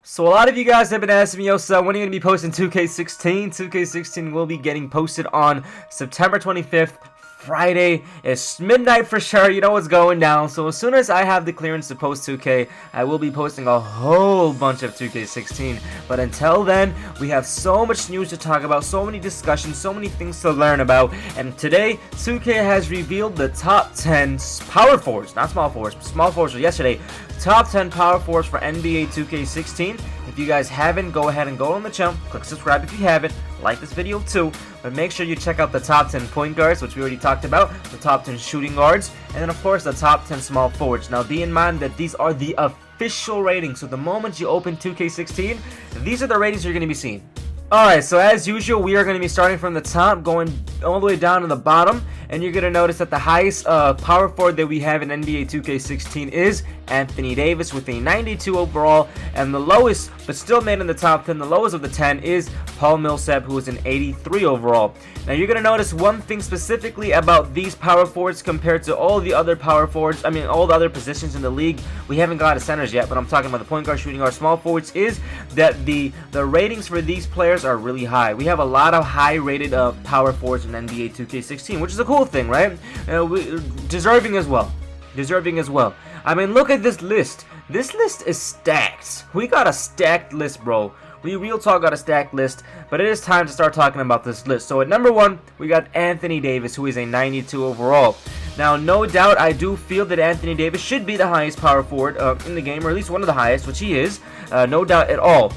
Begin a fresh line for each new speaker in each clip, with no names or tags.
So a lot of you guys have been asking me, yo, so when are you going to be posting 2K16? 2K16 will be getting posted on September 25th. Friday. It's midnight for sure. You know what's going down. So as soon as I have the clearance to post 2K, I will be posting a whole bunch of 2K16. But until then, we have so much news to talk about, so many discussions, so many things to learn about. And today, 2K has revealed the top 10 power forwards, not small forwards, small forwards was yesterday. Top 10 power forwards for NBA 2K16. If you guys haven't, go ahead and go on the channel, click subscribe if you haven't, like this video too, but make sure you check out the top 10 point guards, which we already talked about, the top 10 shooting guards, and then of course the top 10 small forwards. Now be in mind that these are the official ratings, so the moment you open 2K16, these are the ratings you're going to be seeing. Alright, so as usual, we are going to be starting from the top, going all the way down to the bottom, and you're going to notice that the highest power forward that we have in NBA 2K16 is Anthony Davis with a 92 overall, and the lowest, but still made in the top 10, the lowest of the 10 is Paul Millsap, who is an 83 overall. Now you're going to notice one thing specifically about these power forwards compared to all the other power forwards, all the other positions in the league. We haven't got to centers yet, but I'm talking about the point guard, shooting guard, small forwards, is that the ratings for these players are really high. We have a lot of high rated power forwards in NBA 2K16, which is a cool thing, right? Deserving as well. I mean, look at this list. This list is stacked. We got a stacked list, bro. We real talk got a stacked list, but it is time to start talking about this list. So at number 1, we got Anthony Davis, who is a 92 overall. Now, no doubt, I do feel that Anthony Davis should be the highest power forward in the game, or at least one of the highest, which he is. No doubt at all.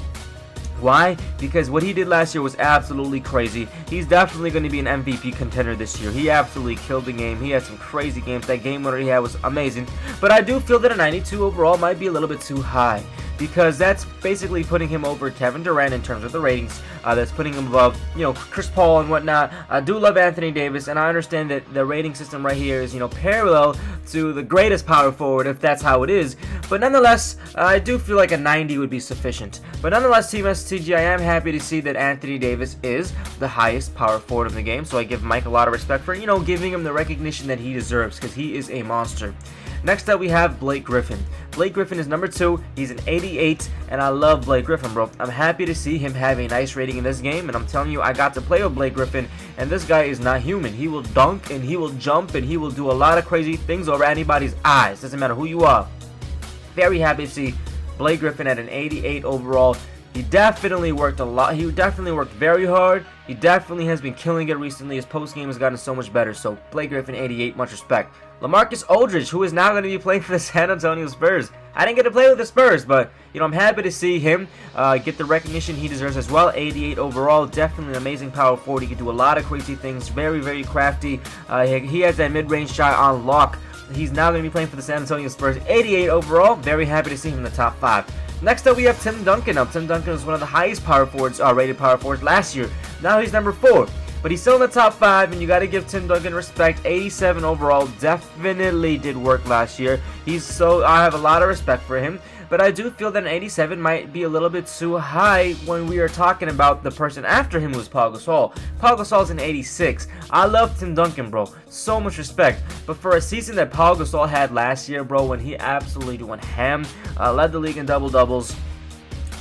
Why? Because what he did last year was absolutely crazy. He's definitely going to be an MVP contender this year. He absolutely killed the game. He had some crazy games. That game winner he had was amazing. But I do feel that a 92 overall might be a little bit too high, because that's basically putting him over Kevin Durant in terms of the ratings. That's putting him above, Chris Paul and whatnot. I do love Anthony Davis, and I understand that the rating system right here is, parallel to the greatest power forward, if that's how it is. But nonetheless, I do feel like a 90 would be sufficient. But nonetheless, TheRealSTG, I am happy to see that Anthony Davis is the highest power forward in the game. So I give Mike a lot of respect for, giving him the recognition that he deserves, because he is a monster. Next up, we have Blake Griffin. Blake Griffin is number 2. He's an 88, and I love Blake Griffin, bro. I'm happy to see him have a nice rating in this game, and I'm telling you, I got to play with Blake Griffin, and this guy is not human. He will dunk, and he will jump, and he will do a lot of crazy things over anybody's eyes. Doesn't matter who you are. Very happy to see Blake Griffin at an 88 overall. He definitely worked a lot. He definitely worked very hard. He definitely has been killing it recently. His post game has gotten so much better. So Blake Griffin, 88, much respect. LaMarcus Aldridge, who is now going to be playing for the San Antonio Spurs. I didn't get to play with the Spurs, but I'm happy to see him get the recognition he deserves as well. 88 overall, definitely an amazing power forward. He can do a lot of crazy things. Very, very crafty. He has that mid-range shot on lock. He's now going to be playing for the San Antonio Spurs. 88 overall. Very happy to see him in the top 5. Next up, we have Tim Duncan. Now, Tim Duncan was one of the highest power forwards, rated power forwards last year. Now he's number 4. But he's still in the top 5, and you got to give Tim Duncan respect. 87 overall, definitely did work last year. I have a lot of respect for him. But I do feel that an 87 might be a little bit too high when we are talking about the person after him, who's Paul Gasol. Paul Gasol's an 86. I love Tim Duncan, bro. So much respect. But for a season that Paul Gasol had last year, bro, when he absolutely went ham, led the league in double-doubles,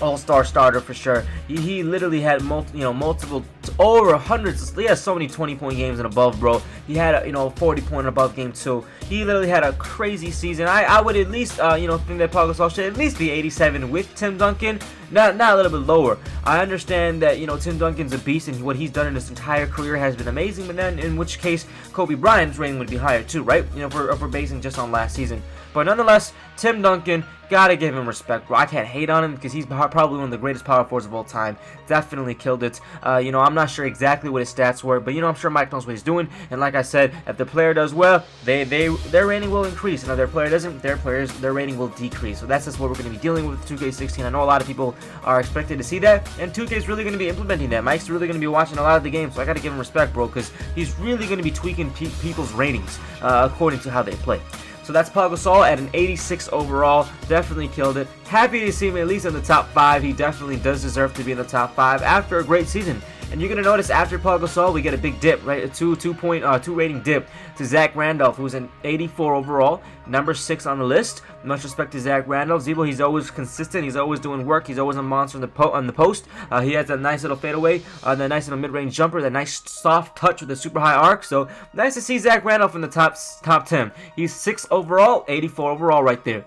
all-star starter for sure. He literally had multiple, over hundreds. He has so many 20-point games and above, bro. He had a 40-point and above game too. He literally had a crazy season. I would at least think that Paul Gasol should at least be 87 with Tim Duncan, not a little bit lower. I understand that Tim Duncan's a beast, and what he's done in his entire career has been amazing. But then, in which case, Kobe Bryant's rating would be higher too, right? If we're basing just on last season. But nonetheless, Tim Duncan, gotta give him respect, bro. I can't hate on him because he's probably one of the greatest power forwards of all time. Definitely killed it. I'm not sure exactly what his stats were, but I'm sure Mike knows what he's doing. And like I said, if the player does well, their rating will increase. And if their player doesn't, their rating will decrease. So that's just what we're going to be dealing with 2K16. I know a lot of people are expected to see that, and 2K is really going to be implementing that. Mike's really going to be watching a lot of the games, so I got to give him respect, bro, because he's really going to be tweaking people's ratings according to how they play. So that's Paul Gasol at an 86 overall. Definitely killed it. Happy to see him at least in the top 5. He definitely does deserve to be in the top 5 after a great season. And you're gonna notice after Paul Gasol, we get a big dip, right? A two rating dip to Zach Randolph, who's an 84 overall, number 6 on the list. Much respect to Zach Randolph. Zebo, he's always consistent. He's always doing work. He's always a monster on the post. He has that nice little fadeaway, that nice little mid-range jumper, that nice soft touch with a super high arc. So nice to see Zach Randolph in the top 10. He's 6 overall, 84 overall right there.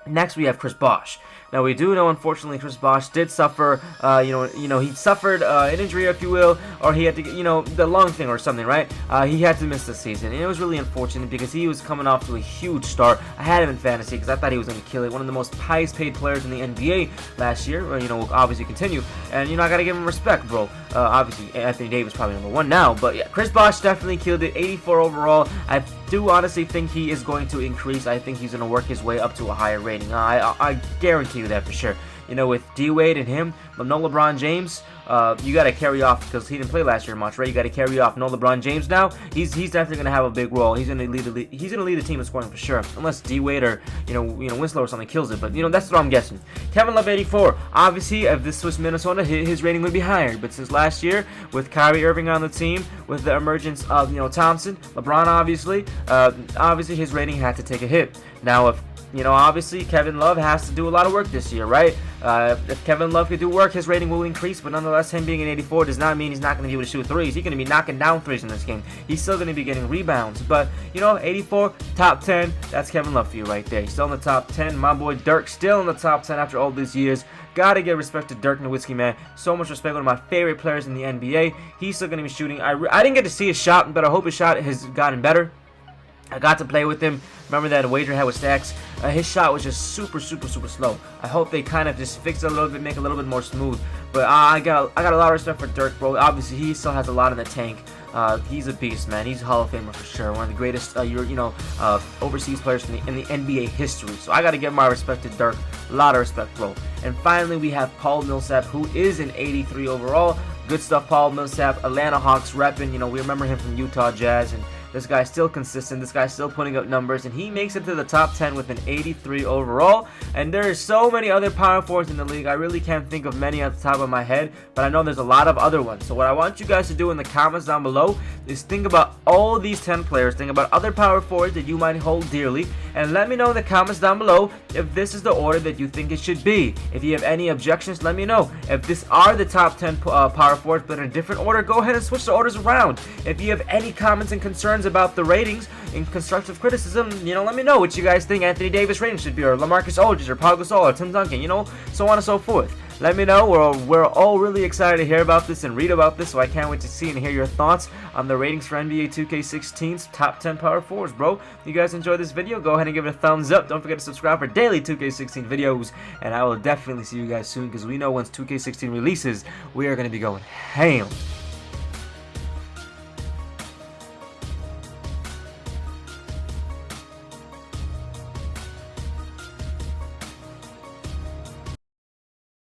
Next, we have Chris Bosh. Now, we do know, unfortunately, Chris Bosh did suffer, he suffered an injury, if you will, or he had to, the lung thing or something, right? He had to miss the season, and it was really unfortunate because he was coming off to a huge start. I had him in fantasy because I thought he was going to kill it. One of the most highest paid players in the NBA last year, will obviously continue, and, I got to give him respect, bro. Obviously, Anthony Davis probably number 1 now, but yeah, Chris Bosh definitely killed it, 84 overall. I do honestly think he is going to increase. I think he's going to work his way up to a higher rating. I guarantee you that for sure. With D-Wade and him, but no LeBron James, you got to carry off because he didn't play last year much, right? You got to carry off. No LeBron James now. He's definitely going to have a big role. He's going to lead the team in scoring for sure, unless D-Wade or Winslow or something kills it. But that's what I'm guessing. Kevin Love 84. Obviously, if this was Minnesota, his rating would be higher. But since last year, with Kyrie Irving on the team, with the emergence of Thompson, LeBron, obviously his rating had to take a hit. Now if obviously Kevin Love has to do a lot of work this year, right? If Kevin Love could do work, his rating will increase, but nonetheless, him being an 84 does not mean he's not going to be able to shoot threes. He's going to be knocking down threes in this game. He's still going to be getting rebounds, but, 84, top 10, that's Kevin Love for you right there. He's still in the top 10. My boy Dirk still in the top 10 after all these years. Gotta give respect to Dirk Nowitzki, man. So much respect. One of my favorite players in the NBA. He's still going to be shooting. I didn't get to see his shot, but I hope his shot has gotten better. I got to play with him. Remember that wager I had with Stacks? His shot was just super slow. I hope they kind of just fix it a little bit, make it a little bit more smooth. But I got a lot of respect for Dirk, bro. Obviously, he still has a lot in the tank. He's a beast, man. He's a Hall of Famer for sure. One of the greatest, overseas players in the NBA history. So I got to give my respect to Dirk. A lot of respect, bro. And finally, we have Paul Millsap, who is an 83 overall. Good stuff, Paul Millsap. Atlanta Hawks repping. We remember him from Utah Jazz, and this guy's still consistent. This guy's still putting up numbers, and he makes it to the top 10 with an 83 overall. And there are so many other power forwards in the league. I really can't think of many at the top of my head, but I know there's a lot of other ones. So what I want you guys to do in the comments down below is think about all these 10 players. Think about other power forwards that you might hold dearly, and let me know in the comments down below if this is the order that you think it should be. If you have any objections, let me know. If this are the top 10 power forwards but in a different order, go ahead and switch the orders around. If you have any comments and concerns about the ratings and constructive criticism, let me know what you guys think Anthony Davis rating should be, or LaMarcus Aldridge, or Paul Gasol, or Tim Duncan, so on and so forth. Let me know. We're all really excited to hear about this and read about this, so I can't wait to see and hear your thoughts on the ratings for NBA 2K16's top 10 power forwards, bro. If you guys enjoyed this video, go ahead and give it a thumbs up. Don't forget to subscribe for daily 2K16 videos, and I will definitely see you guys soon, because we know once 2K16 releases, we are going to be going ham.